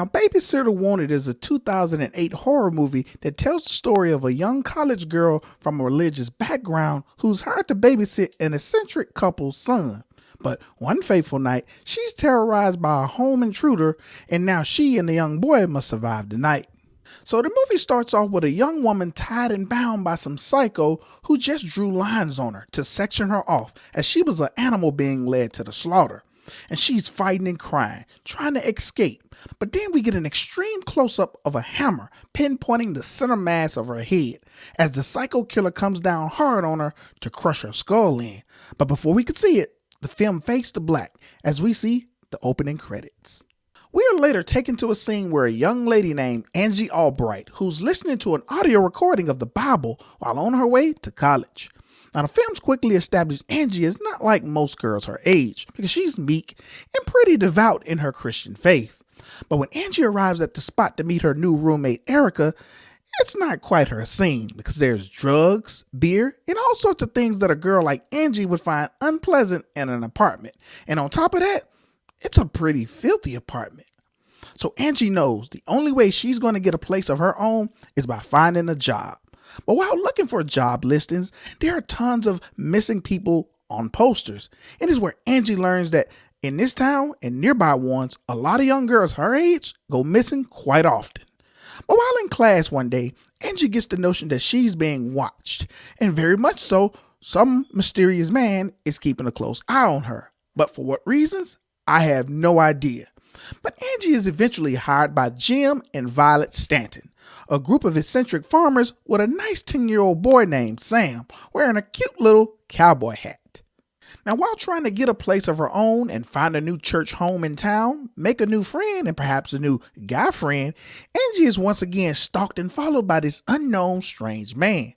Now, Babysitter Wanted is a 2008 horror movie that tells the story of a young college girl from a religious background who's hired to babysit an eccentric couple's son. But one fateful night, she's terrorized by a home intruder, and now she and the young boy must survive the night. So the movie starts off with a young woman tied and bound by some psycho who just drew lines on her to section her off as she was an animal being led to the slaughter. And she's fighting and crying, trying to escape. But then we get an extreme close-up of a hammer pinpointing the center mass of her head as the psycho killer comes down hard on her to crush her skull in. But before we could see it, the film fades to black as we see the opening credits. We are later taken to a scene where a young lady named Angie Albright, who's listening to an audio recording of the Bible while on her way to college. Now, the films quickly established Angie is not like most girls her age because she's meek and pretty devout in her Christian faith. But when Angie arrives at the spot to meet her new roommate Erica, it's not quite her scene because there's drugs, beer, and all sorts of things that a girl like Angie would find unpleasant in an apartment. And on top of that, it's a pretty filthy apartment. So Angie knows the only way she's going to get a place of her own is by finding a job. But while looking for job listings, there are tons of missing people on posters. It is where Angie learns that in this town and nearby ones, a lot of young girls her age go missing quite often. But while in class one day, Angie gets the notion that she's being watched, and very much so, some mysterious man is keeping a close eye on her. But for what reasons? I have no idea. But Angie is eventually hired by Jim and Violet Stanton, a group of eccentric farmers with a nice 10-year-old boy named Sam wearing a cute little cowboy hat. Now, while trying to get a place of her own and find a new church home in town, make a new friend and perhaps a new guy friend, Angie is once again stalked and followed by this unknown strange man.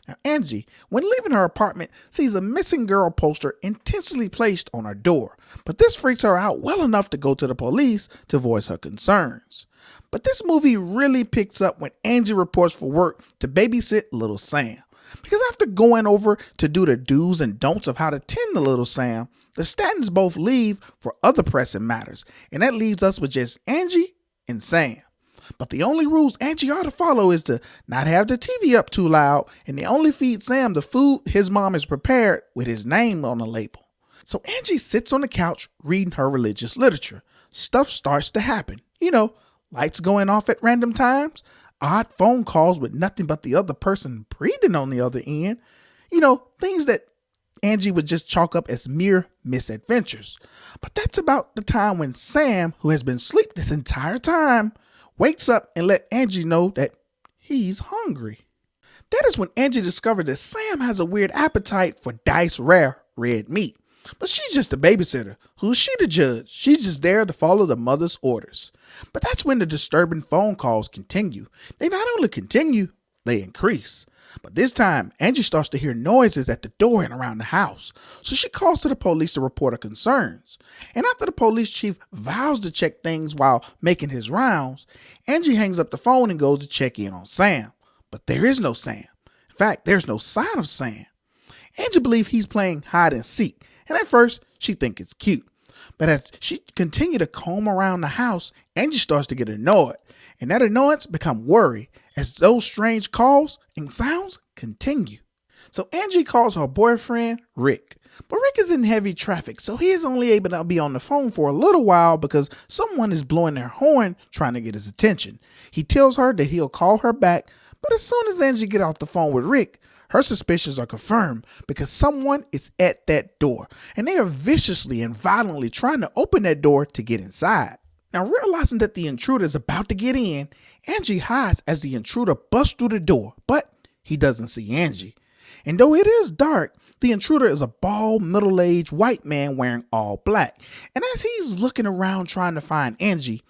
Now, Angie, when leaving her apartment, sees a missing girl poster intentionally placed on her door, but this freaks her out well enough to go to the police to voice her concerns. But this movie really picks up when Angie reports for work to babysit little Sam. Because after going over to do the do's and don'ts of how to tend to little Sam, the Stantons both leave for other pressing matters, and that leaves us with just Angie and Sam. But the only rules Angie ought to follow is to not have the TV up too loud and to only feed Sam the food his mom has prepared with his name on the label. So Angie sits on the couch reading her religious literature. Stuff starts to happen. Lights going off at random times, odd phone calls with nothing but the other person breathing on the other end. Things that Angie would just chalk up as mere misadventures. But that's about the time when Sam, who has been asleep this entire time, wakes up and let Angie know that he's hungry. That is when Angie discovered that Sam has a weird appetite for diced rare red meat. But she's just a babysitter. Who's she to judge? She's just there to follow the mother's orders. But that's when the disturbing phone calls continue. They not only continue, they increase. But this time, Angie starts to hear noises at the door and around the house. So she calls to the police to report her concerns. And after the police chief vows to check things while making his rounds, Angie hangs up the phone and goes to check in on Sam. But there is no Sam. In fact, there's no sign of Sam. Angie believes he's playing hide and seek. And at first, she thinks it's cute. But as she continues to comb around the house, Angie starts to get annoyed. And that annoyance becomes worry as those strange calls and sounds continue. So Angie calls her boyfriend, Rick. But Rick is in heavy traffic, so he is only able to be on the phone for a little while because someone is blowing their horn trying to get his attention. He tells her that he'll call her back, but as soon as Angie gets off the phone with Rick, her suspicions are confirmed because someone is at that door and they are viciously and violently trying to open that door to get inside. Now, realizing that the intruder is about to get in, Angie hides as the intruder busts through the door, but he doesn't see Angie. And though it is dark, the intruder is a bald, middle-aged white man wearing all black. And as he's looking around trying to find Angie,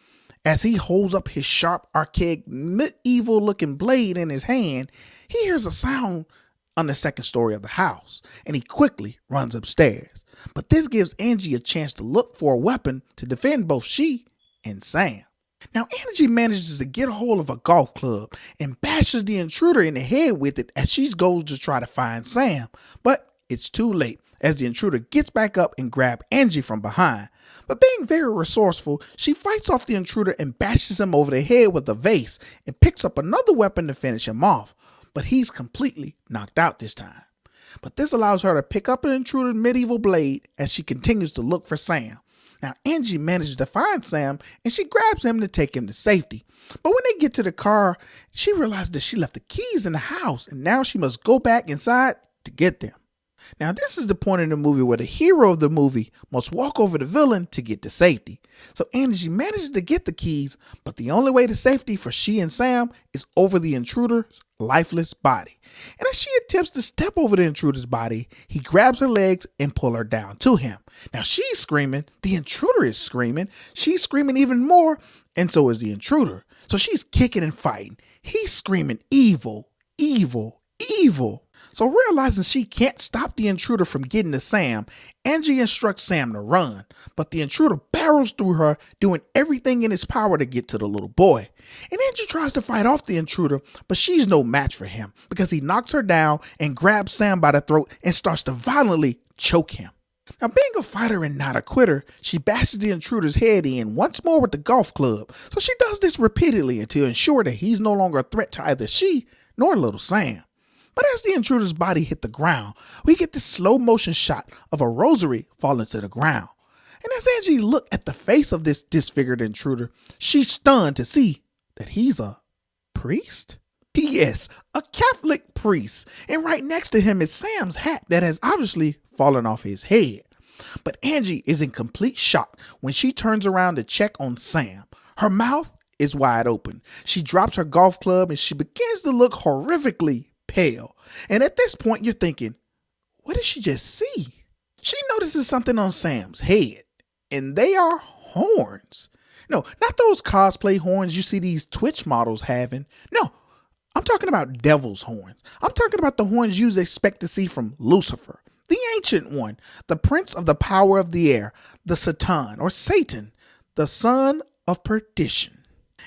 as he holds up his sharp, archaic, medieval-looking blade in his hand, he hears a sound on the second story of the house, and he quickly runs upstairs. But this gives Angie a chance to look for a weapon to defend both she and Sam. Now, Angie manages to get a hold of a golf club and bashes the intruder in the head with it as she goes to try to find Sam. But it's too late, as the intruder gets back up and grabs Angie from behind. But being very resourceful, she fights off the intruder and bashes him over the head with a vase and picks up another weapon to finish him off. But he's completely knocked out this time. But this allows her to pick up an intruder's medieval blade as she continues to look for Sam. Now, Angie manages to find Sam and she grabs him to take him to safety. But when they get to the car, she realizes that she left the keys in the house and now she must go back inside to get them. Now, this is the point in the movie where the hero of the movie must walk over the villain to get to safety. So Angie manages to get the keys, but the only way to safety for she and Sam is over the intruder's lifeless body. And as she attempts to step over the intruder's body, he grabs her legs and pulls her down to him. Now she's screaming, the intruder is screaming, she's screaming even more, and so is the intruder. So she's kicking and fighting. He's screaming evil, evil, evil. So realizing she can't stop the intruder from getting to Sam, Angie instructs Sam to run, but the intruder barrels through her, doing everything in his power to get to the little boy. And Angie tries to fight off the intruder, but she's no match for him because he knocks her down and grabs Sam by the throat and starts to violently choke him. Now, being a fighter and not a quitter, she bashes the intruder's head in once more with the golf club. So she does this repeatedly to ensure that he's no longer a threat to either she nor little Sam. But as the intruder's body hit the ground, we get this slow motion shot of a rosary falling to the ground. And as Angie looked at the face of this disfigured intruder, she's stunned to see that he's a priest? Yes, a Catholic priest. And right next to him is Sam's hat that has obviously fallen off his head. But Angie is in complete shock when she turns around to check on Sam. Her mouth is wide open. She drops her golf club and she begins to look horrifically pale. And at this point, you're thinking, what did she just see? She notices something on Sam's head, and they are horns. No, not those cosplay horns you see these Twitch models having. No, I'm talking about devil's horns. I'm talking about the horns you expect to see from Lucifer, the ancient one, the prince of the power of the air, the Satan or Satan, the son of perdition.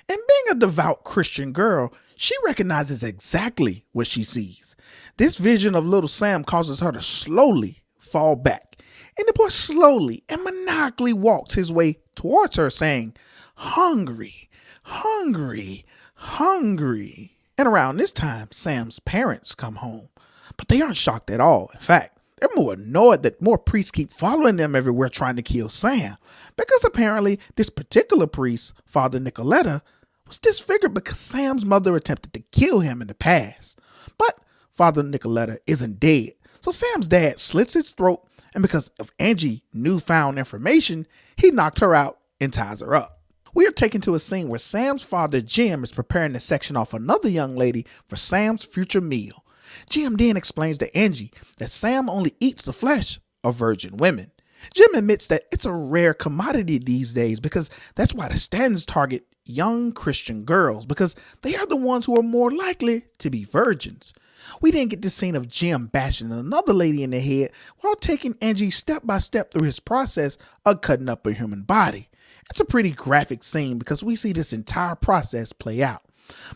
And being a devout Christian girl, she recognizes exactly what she sees. This vision of little Sam causes her to slowly fall back. And the boy slowly and maniacally walks his way towards her saying, hungry, hungry, hungry. And around this time, Sam's parents come home. But they aren't shocked at all. In fact, they're more annoyed that more priests keep following them everywhere trying to kill Sam. Because apparently this particular priest, Father Nicoletta, was disfigured because Sam's mother attempted to kill him in the past. But Father Nicoletta isn't dead. So Sam's dad slits his throat, and because of Angie's newfound information, he knocks her out and ties her up. We are taken to a scene where Sam's father, Jim, is preparing to section off another young lady for Sam's future meal. Jim then explains to Angie that Sam only eats the flesh of virgin women. Jim admits that it's a rare commodity these days because that's why the Statins target young Christian girls, because they are the ones who are more likely to be virgins. We then get this scene of Jim bashing another lady in the head while taking Angie step by step through his process of cutting up a human body. It's a pretty graphic scene because we see this entire process play out.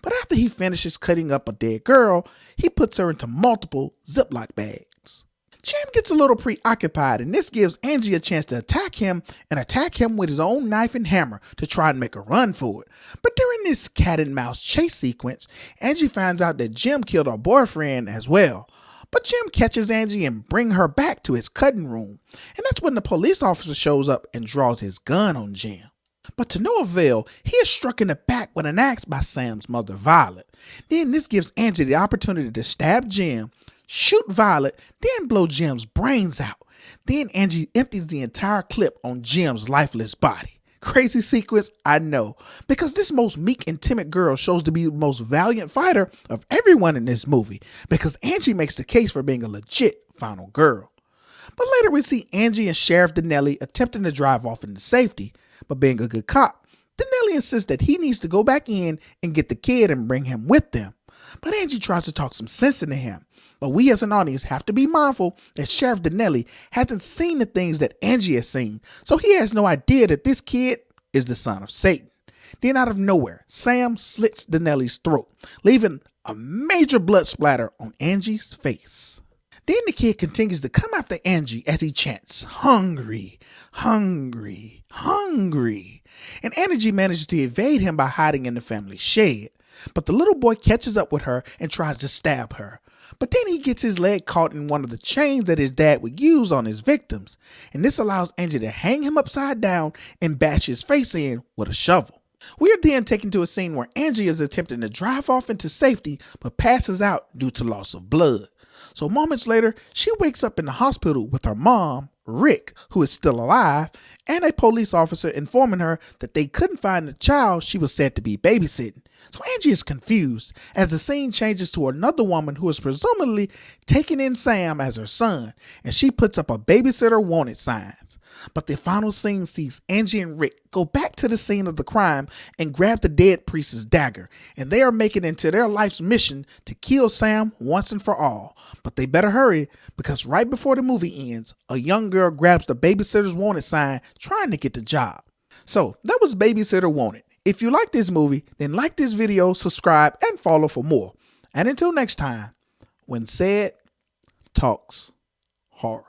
But after he finishes cutting up a dead girl, he puts her into multiple Ziploc bags. Jim gets a little preoccupied, and this gives Angie a chance to attack him with his own knife and hammer to try and make a run for it. But during this cat and mouse chase sequence, Angie finds out that Jim killed her boyfriend as well. But Jim catches Angie and brings her back to his cutting room, and that's when the police officer shows up and draws his gun on Jim. But to no avail, he is struck in the back with an axe by Sam's mother, Violet. Then this gives Angie the opportunity to stab Jim, shoot Violet, then blow Jim's brains out. Then Angie empties the entire clip on Jim's lifeless body. Crazy sequence, I know, because this most meek and timid girl shows to be the most valiant fighter of everyone in this movie, because Angie makes the case for being a legit final girl. But later we see Angie and Sheriff Donnelly attempting to drive off into safety, but being a good cop, Donnelly insists that he needs to go back in and get the kid and bring him with them. But Angie tries to talk some sense into him. But we as an audience have to be mindful that Sheriff Donnelly hasn't seen the things that Angie has seen, so he has no idea that this kid is the son of Satan. Then out of nowhere, Sam slits Donnelly's throat, leaving a major blood splatter on Angie's face. Then the kid continues to come after Angie as he chants, "Hungry, hungry, hungry." And Angie manages to evade him by hiding in the family shed. But the little boy catches up with her and tries to stab her. But then he gets his leg caught in one of the chains that his dad would use on his victims. And this allows Angie to hang him upside down and bash his face in with a shovel. We are then taken to a scene where Angie is attempting to drive off into safety but passes out due to loss of blood. So moments later, she wakes up in the hospital with her mom, Rick, who is still alive, and a police officer informing her that they couldn't find the child she was said to be babysitting. So Angie is confused as the scene changes to another woman who is presumably taking in Sam as her son, and she puts up a babysitter wanted signs. But the final scene sees Angie and Rick go back to the scene of the crime and grab the dead priest's dagger, and they are making it into their life's mission to kill Sam once and for all. But they better hurry, because right before the movie ends, a young girl grabs the babysitter's wanted sign trying to get the job. So that was Babysitter Wanted. If you like this movie, then like this video, subscribe, and follow for more. And until next time, when CEDtalks horror.